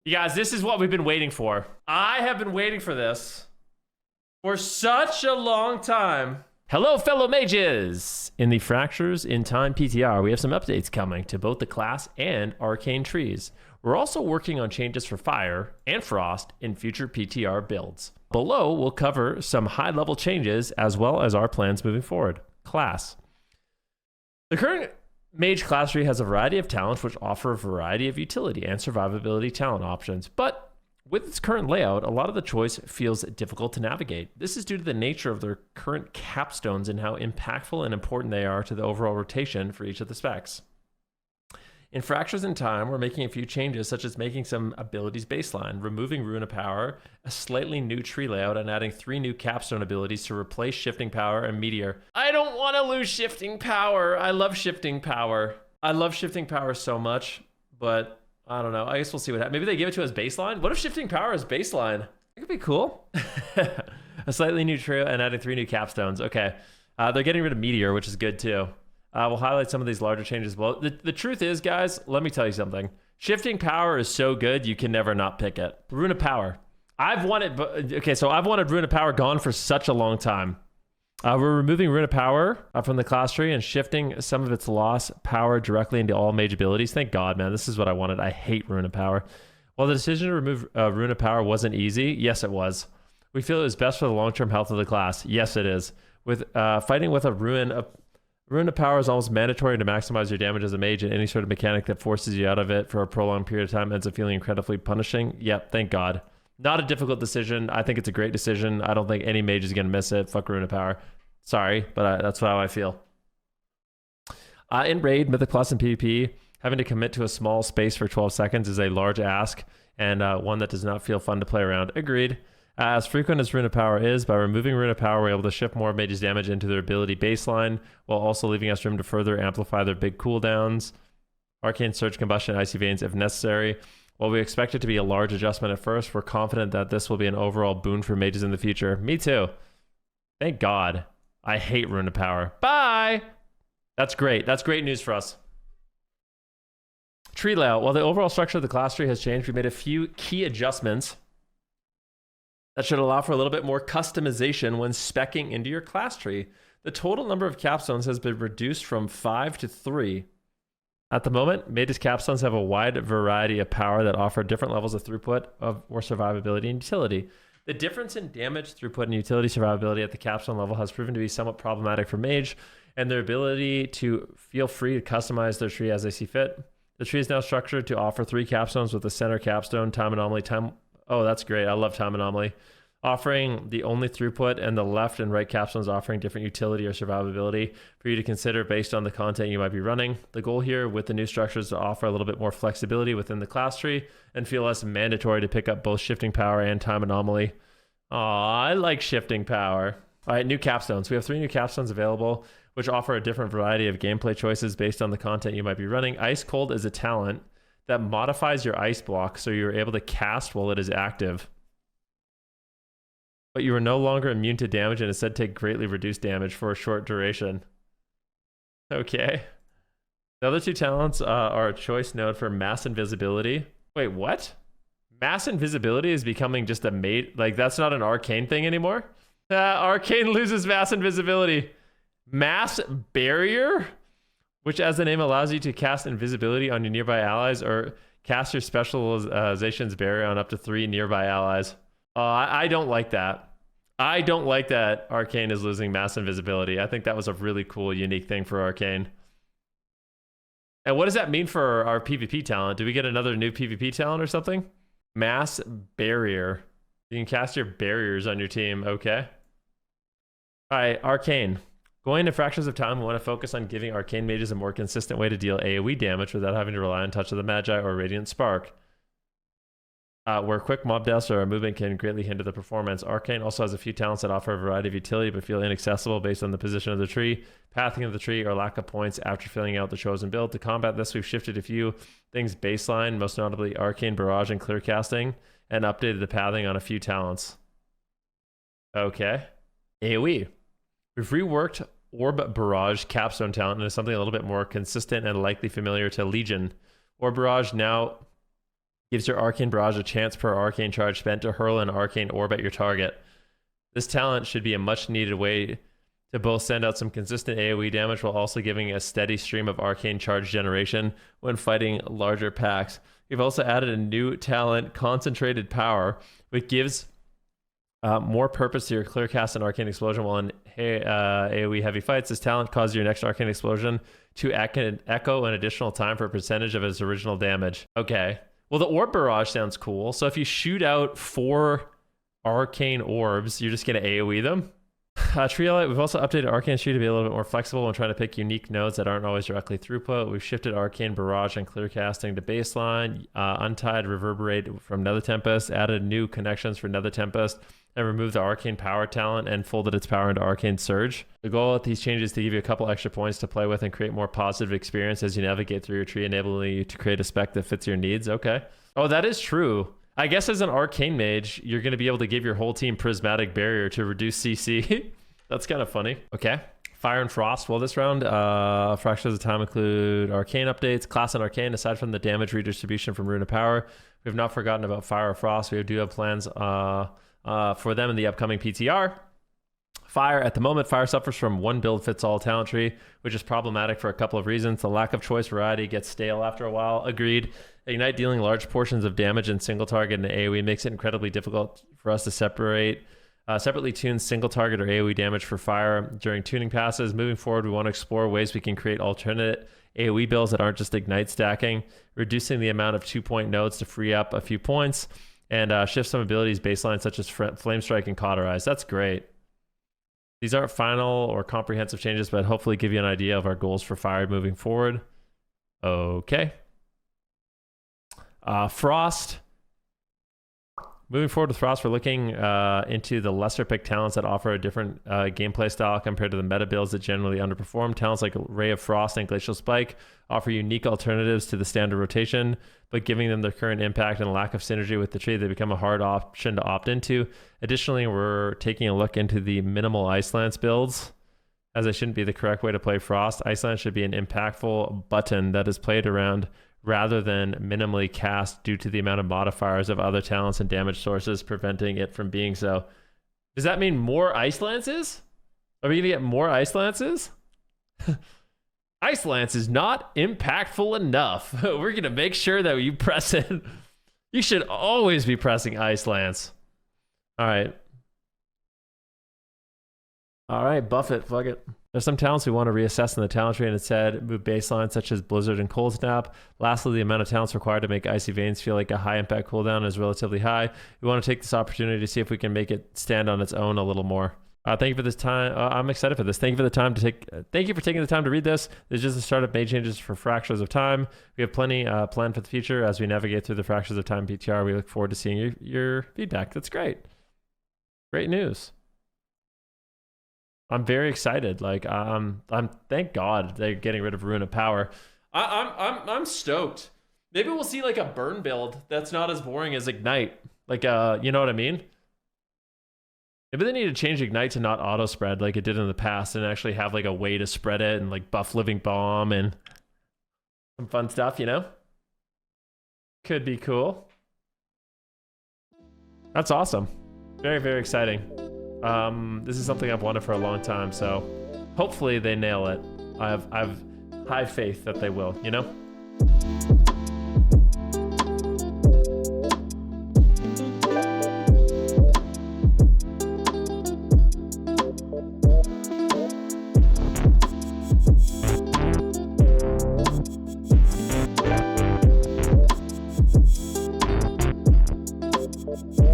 You guys, this is what we've been waiting for. I have been waiting for this for such a long time. Hello, fellow mages! In the Fractures in Time PTR, we have some updates coming to both the class and arcane trees. We're also working on changes for fire and frost in future PTR builds. Below, we'll cover some high-level changes as well as our plans moving forward. Class. The current Mage class tree has a variety of talents which offer a variety of utility and survivability talent options, but with its current layout, a lot of the choice feels difficult to navigate. This is due to the nature of their current capstones and how impactful and important they are to the overall rotation for each of the specs. In Fractures in Time, we're making a few changes, such as making some abilities baseline, removing Rune of Power, a slightly new tree layout, and adding 3 new capstone abilities to replace Shifting Power and Meteor. I don't want to lose Shifting Power. I love Shifting Power. I love Shifting Power so much, but I don't know. I guess we'll see what happens. Maybe they give it to us baseline? What if Shifting Power is baseline? It could be cool. A slightly new trio and adding 3 new capstones. Okay. They're getting rid of Meteor, which is good too. We'll highlight some of these larger changes. Well, the truth is, guys, let me tell you something. Shifting Power is so good, you can never not pick it. Rune of Power. I've wanted Rune of Power gone for such a long time. We're removing Rune of Power from the class tree and shifting some of its lost power directly into all mage abilities. Thank God, man. This is what I wanted. I hate Rune of Power. While the decision to remove Rune of Power wasn't easy, yes, it was. We feel it was best for the long-term health of the class. Yes, it is. With fighting with a Rune of Power is almost mandatory to maximize your damage as a mage, and any sort of mechanic that forces you out of it for a prolonged period of time ends up feeling incredibly punishing. Yep, thank God. Not a difficult decision. I think it's a great decision. I don't think any mage is going to miss it. Fuck Rune of Power. Sorry, but that's how I feel. In Raid, Mythic Plus, and PvP, having to commit to a small space for 12 seconds is a large ask, and one that does not feel fun to play around. Agreed. As frequent as Rune of Power is, by removing Rune of Power, we're able to shift more mages' damage into their ability baseline, while also leaving us room to further amplify their big cooldowns, Arcane Surge, Combustion, Icy Veins if necessary. While we expect it to be a large adjustment at first, we're confident that this will be an overall boon for mages in the future. Me too. Thank God. I hate Rune of Power. Bye! That's great. That's great news for us. Tree layout. While the overall structure of the class tree has changed, we made a few key adjustments that should allow for a little bit more customization when speccing into your class tree. The total number of capstones has been reduced from 5 to 3. At the moment, Mage's capstones have a wide variety of power that offer different levels of throughput or survivability and utility. The difference in damage, throughput, and utility survivability at the capstone level has proven to be somewhat problematic for Mage, and their ability to feel free to customize their tree as they see fit. The tree is now structured to offer 3 capstones with the center capstone, Time Anomaly, Oh, that's great. I love Time Anomaly. Offering the only throughput, and the left and right capstones offering different utility or survivability for you to consider based on the content you might be running. The goal here with the new structure is to offer a little bit more flexibility within the class tree and feel less mandatory to pick up both Shifting Power and Time Anomaly. Aw, I like Shifting Power. All right, new capstones. We have 3 new capstones available, which offer a different variety of gameplay choices based on the content you might be running. Ice Cold is a talent that modifies your ice block so you're able to cast while it is active. But you are no longer immune to damage and instead take greatly reduced damage for a short duration. Okay. The other 2 talents are a choice node for Mass Invisibility. Wait, what? Mass Invisibility is becoming just a mate? Like, that's not an arcane thing anymore? Arcane loses Mass Invisibility. Mass Barrier? Which, as the name, allows you to cast invisibility on your nearby allies or cast your specialization's barrier on up to 3 nearby allies. I don't like that. I don't like that Arcane is losing Mass Invisibility. I think that was a really cool, unique thing for Arcane. And what does that mean for our PvP talent? Do we get another new PvP talent or something? Mass Barrier. You can cast your barriers on your team. Okay. All right, Arcane. Going into Fractures of Time, we want to focus on giving Arcane Mages a more consistent way to deal AoE damage without having to rely on Touch of the Magi or Radiant Spark. Where quick mob deaths or a movement can greatly hinder the performance. Arcane also has a few talents that offer a variety of utility but feel inaccessible based on the position of the tree, pathing of the tree, or lack of points after filling out the chosen build. To combat this, we've shifted a few things baseline, most notably Arcane Barrage and Clear Casting, and updated the pathing on a few talents. Okay. AoE. We've reworked Orb Barrage capstone talent into something a little bit more consistent and likely familiar to Legion. Orb Barrage now Gives your arcane barrage a chance per arcane charge spent to hurl an arcane orb at your target. This talent should be a much needed way to both send out some consistent AoE damage while also giving a steady stream of arcane charge generation when fighting larger packs. We've also added a new talent, Concentrated Power, which gives more purpose to your clear cast and arcane explosion while in AoE heavy fights. This talent causes your next arcane explosion to echo an additional time for a percentage of its original damage. Okay. Well, the orb barrage sounds cool. So if you shoot out 4 arcane orbs, you're just going to AoE them. Triolite, we've also updated Arcane Street to be a little bit more flexible when trying to pick unique nodes that aren't always directly throughput. We've shifted Arcane Barrage and Clear Casting to baseline, untied Reverberate from Nether Tempest, added new connections for Nether Tempest, and removed the Arcane Power talent and folded its power into Arcane Surge. The goal with these changes is to give you a couple extra points to play with and create more positive experience as you navigate through your tree, enabling you to create a spec that fits your needs. Okay. Oh, that is true. I guess as an Arcane Mage, you're going to be able to give your whole team Prismatic Barrier to reduce CC. That's kind of funny. Okay. Fire and Frost. Well, this round, Fractures of Time include Arcane updates, Class and Arcane. Aside from the damage redistribution from Rune of Power, we have not forgotten about Fire or Frost. We do have plans for them in the upcoming PTR. Fire, at the moment, Fire suffers from one build fits all talent tree, which is problematic for a couple of reasons. The lack of choice variety gets stale after a while. Agreed. Ignite dealing large portions of damage in single target and AoE makes it incredibly difficult for us to separately tune single target or AoE damage for Fire during tuning passes. Moving forward, we want to explore ways we can create alternate AoE builds that aren't just Ignite stacking, reducing the amount of 2-point nodes to free up a few points, and shift some abilities baseline such as Flame Strike and Cauterize. That's great. These aren't final or comprehensive changes, but hopefully give you an idea of our goals for Fire moving forward. Okay. Frost. Moving forward with Frost, we're looking into the lesser picked talents that offer a different gameplay style compared to the meta builds that generally underperform. Talents like Ray of Frost and Glacial Spike offer unique alternatives to the standard rotation, but giving them their current impact and lack of synergy with the tree, they become a hard option to opt into. Additionally, we're taking a look into the minimal Ice Lance builds, as they shouldn't be the correct way to play Frost. Ice Lance should be an impactful button that is played around rather than minimally cast due to the amount of modifiers of other talents and damage sources preventing it from being so. Does that mean more Ice Lances? Are we going to get more Ice Lances? Ice Lance is not impactful enough. We're going to make sure that you press it. You should always be pressing Ice Lance. All right. All right, buff it. Fuck it. There's some talents we want to reassess in the talent tree and instead move baselines such as Blizzard and Cold Snap. Lastly, the amount of talents required to make Icy Veins feel like a high impact cooldown is relatively high. We want to take this opportunity to see if we can make it stand on its own a little more. Thank you for this time. I'm excited for this. Thank you for the time to take. Thank you for taking the time to read this. This is just the start of Mage changes for Fractures of Time. We have plenty planned for the future as we navigate through the Fractures of Time PTR. We look forward to seeing your feedback. That's great. Great news. I'm very excited. Like I'm thank God they're getting rid of Rune of Power. I'm stoked. Maybe we'll see like a burn build that's not as boring as Ignite. Like you know what I mean? Maybe they need to change Ignite to not auto spread like it did in the past and actually have like a way to spread it and like buff Living Bomb and some fun stuff, you know? Could be cool. That's awesome. Very, very exciting. This is something I've wanted for a long time, so hopefully they nail it. I have high faith that they will, you know?